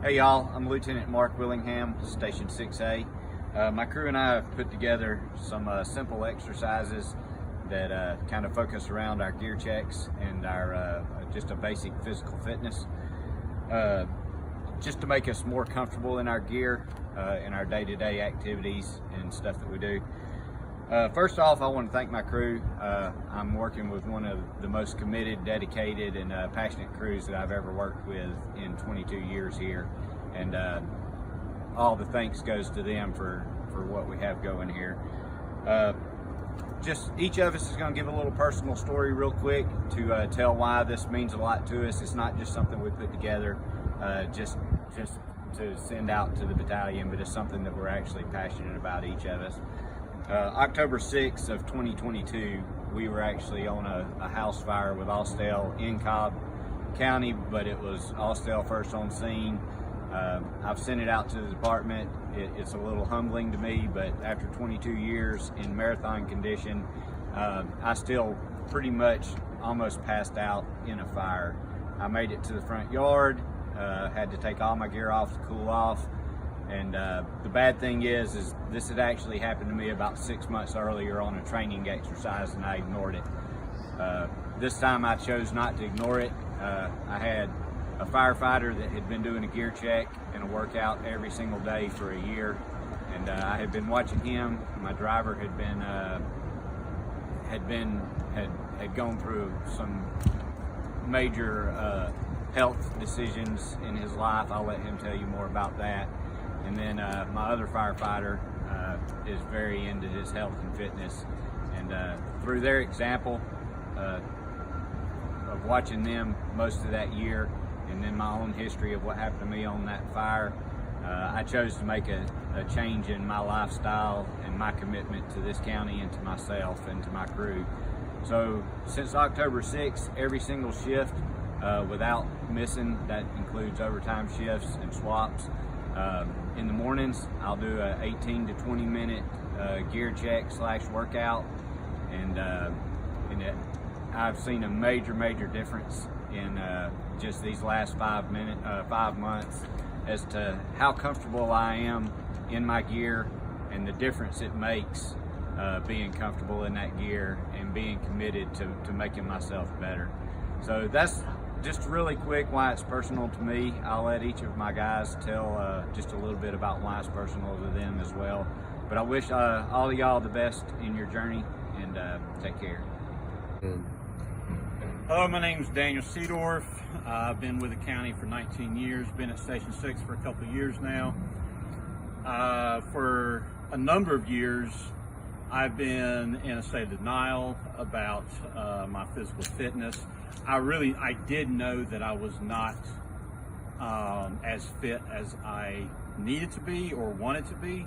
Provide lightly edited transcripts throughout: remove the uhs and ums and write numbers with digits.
Hey y'all, I'm Lieutenant Mark Willingham, Station 6A. My crew and I have put together some simple exercises that kind of focus around our gear checks and our just a basic physical fitness, just to make us more comfortable in our gear, in our day-to-day activities and stuff that we do. First off, I want to thank my crew. I'm working with one of the most committed, dedicated, and passionate crews that I've ever worked with in 22 years here. And all the thanks goes to them for what we have going here. Just each of us is going to give a little personal story real quick to tell why this means a lot to us. It's not just something we put together just to send out to the battalion, but it's something that we're actually passionate about, each of us. October 6th of 2022, we were actually on a house fire with Austell in Cobb County, but it was Austell first on scene. I've sent it out to the department. It's a little humbling to me, but after 22 years in marathon condition, I still pretty much almost passed out in a fire. I made it to the front yard, had to take all my gear off to cool off. And the bad thing is this had actually happened to me about 6 months earlier on a training exercise, and I ignored it. This time I chose not to ignore it. I had a firefighter that had been doing a gear check and a workout every single day for a year, and I had been watching him. My driver had gone through some major health decisions in his life. I'll let him tell you more about that. And then my other firefighter is very into his health and fitness, and through their example of watching them most of that year, and then my own history of what happened to me on that fire, I chose to make a change in my lifestyle and my commitment to this county and to myself and to my crew. So since October 6th, every single shift without missing, that includes overtime shifts and swaps, in the mornings, I'll do a 18 to 20 minute gear check / workout, and I've seen a major difference in just these last 5 months as to how comfortable I am in my gear and the difference it makes being comfortable in that gear and being committed to making myself better. So that's just really quick why it's personal to me. I'll let each of my guys tell just a little bit about why it's personal to them as well. But I wish all of y'all the best in your journey, and take care. Hello, my name is Daniel Seedorf. I've been with the county for 19 years, been at Station 6 for a couple of years now. For a number of years, I've been in a state of denial about my physical fitness. I did know that I was not as fit as I needed to be or wanted to be,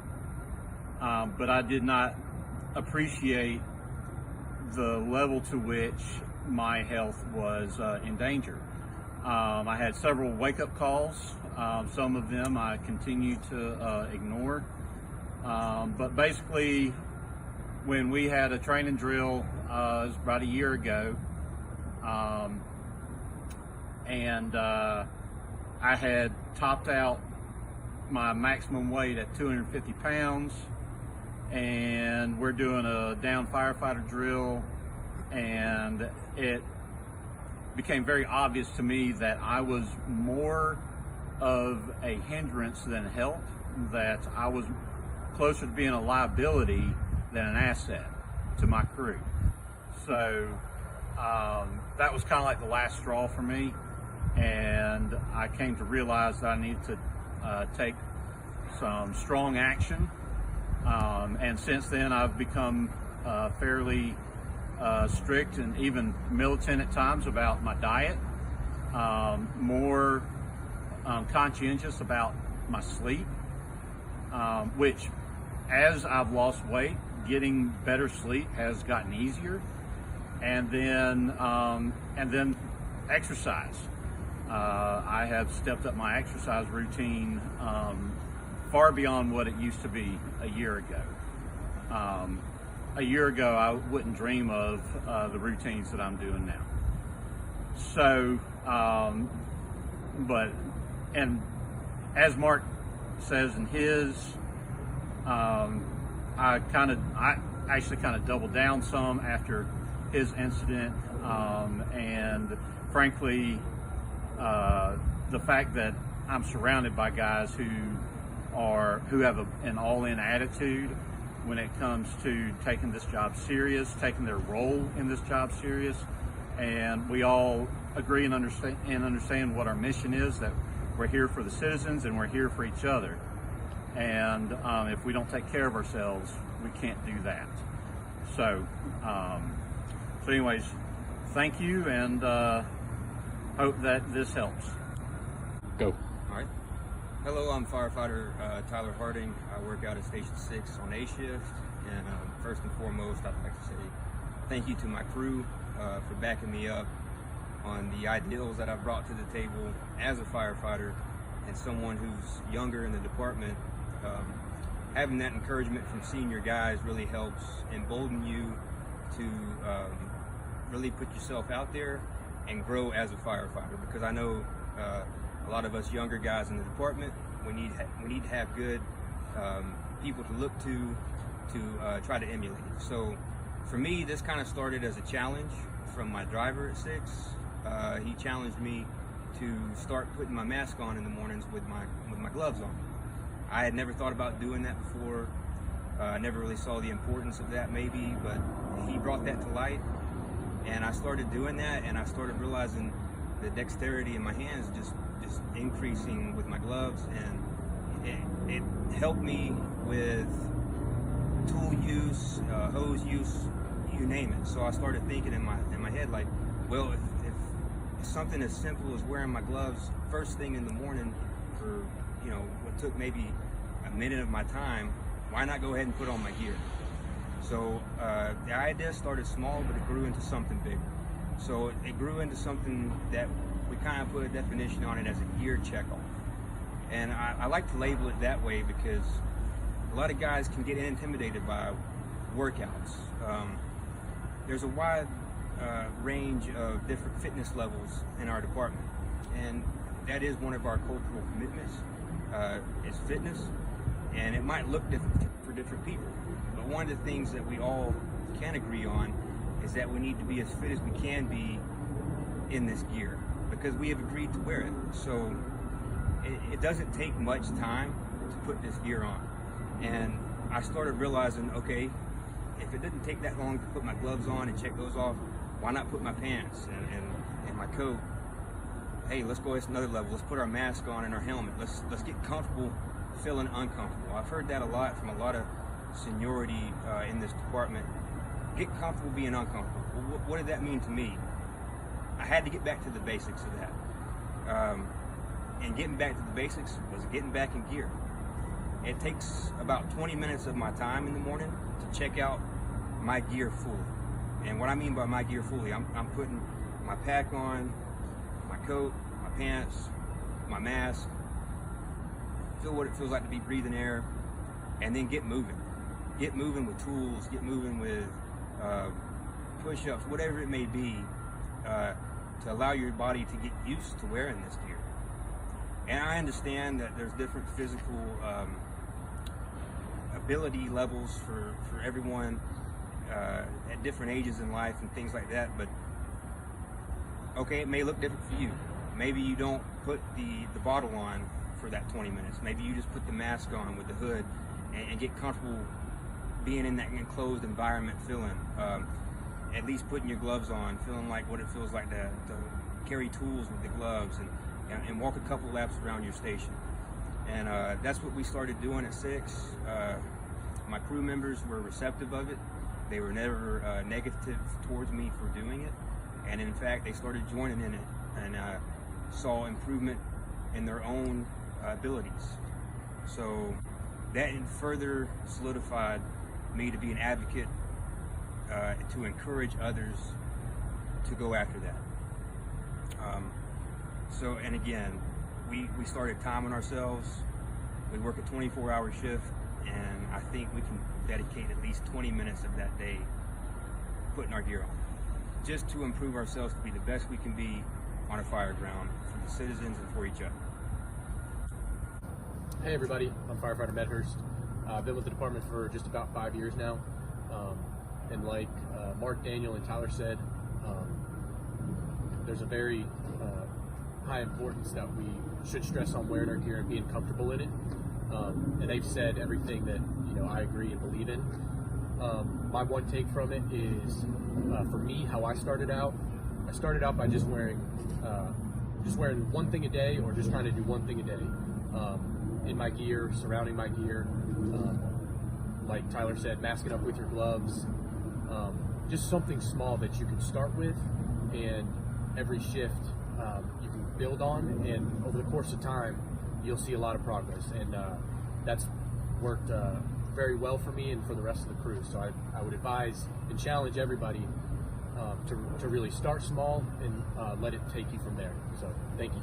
but I did not appreciate the level to which my health was in danger. I had several wake-up calls. Some of them I continue to ignore, but basically when we had a training drill, it was about a year ago, and I had topped out my maximum weight at 250 pounds, and we're doing a down firefighter drill, and it became very obvious to me that I was more of a hindrance than help, that I was closer to being a liability than an asset to my crew. So that was kind of like the last straw for me, and I came to realize that I needed to take some strong action, and since then I've become fairly strict and even militant at times about my diet, more conscientious about my sleep, which as I've lost weight, getting better sleep has gotten easier. And then exercise. I have stepped up my exercise routine far beyond what it used to be a year ago. A year ago, I wouldn't dream of the routines that I'm doing now. So, as Mark says in his, I actually kind of doubled down some after his incident, and frankly, the fact that I'm surrounded by guys who have an all-in attitude when it comes to taking this job serious, taking their role in this job serious, and we all agree and understand what our mission is, that we're here for the citizens and we're here for each other. And if we don't take care of ourselves, we can't do that. So, anyways, thank you, and hope that this helps. Go. All right. Hello, I'm Firefighter Tyler Harding. I work out at Station 6 on A shift, and first and foremost, I'd like to say thank you to my crew for backing me up on the ideals that I've brought to the table as a firefighter and someone who's younger in the department. Having that encouragement from senior guys really helps embolden you to really put yourself out there and grow as a firefighter, because I know a lot of us younger guys in the department, we need to have good people to look to try to emulate. So for me, this kind of started as a challenge from my driver at 6. He challenged me to start putting my mask on in the mornings with my gloves on. I had never thought about doing that before. I never really saw the importance of that maybe, but he brought that to light, and I started doing that, and I started realizing the dexterity in my hands just increasing with my gloves, and it helped me with tool use, hose use, you name it. So I started thinking in my head, like, well, if something as simple as wearing my gloves first thing in the morning for what took maybe a minute of my time, why not go ahead and put on my gear? So the idea started small, but it grew into something bigger. So it grew into something that we kind of put a definition on it as a gear checkoff. And I like to label it that way because a lot of guys can get intimidated by workouts. There's a wide range of different fitness levels in our department, and that is one of our cultural commitments, is fitness, and it might look different for different people, but one of the things that we all can agree on is that we need to be as fit as we can be in this gear, because we have agreed to wear it. So it doesn't take much time to put this gear on, and I started realizing, okay, if it didn't take that long to put my gloves on and check those off, why not put my pants and my coat? Hey, let's go another level. Let's put our mask on and our helmet. Let's get comfortable feeling uncomfortable. I've heard that a lot from a lot of seniority in this department. Get comfortable being uncomfortable. Well, what did that mean to me? I had to get back to the basics of that. And getting back to the basics was getting back in gear. It takes about 20 minutes of my time in the morning to check out my gear fully. And what I mean by my gear fully, I'm putting my pack on, my coat, my pants, my mask, feel what it feels like to be breathing air, and then get moving. Get moving with tools, get moving with push-ups, whatever it may be, to allow your body to get used to wearing this gear. And I understand that there's different physical ability levels for everyone at different ages in life and things like that, but okay, it may look different for you. Maybe you don't put the bottle on for that 20 minutes. Maybe you just put the mask on with the hood and get comfortable being in that enclosed environment, feeling at least putting your gloves on, feeling like what it feels like to carry tools with the gloves and walk a couple laps around your station. And that's what we started doing at 6. My crew members were receptive of it. They were never negative towards me for doing it. And in fact, they started joining in it and saw improvement in their own abilities. So that further solidified me to be an advocate, to encourage others to go after that. So, and again, we started timing ourselves. We work a 24-hour shift, and I think we can dedicate at least 20 minutes of that day putting our gear on, just to improve ourselves to be the best we can be on a fire ground for the citizens and for each other. Hey everybody, I'm Firefighter Medhurst. I've been with the department for just about 5 years now. And like Mark, Daniel, and Tyler said, there's a very high importance that we should stress on wearing our gear and being comfortable in it. And they've said everything that I agree and believe in. My one take from it is, for me, how I started out. I started out by just wearing one thing a day, or just trying to do one thing a day. In my gear, surrounding my gear, like Tyler said, masking up with your gloves, just something small that you can start with, and every shift you can build on, and over the course of time you'll see a lot of progress, and that's worked very well for me and for the rest of the crew. So I would advise and challenge everybody to really start small and let it take you from there. So thank you.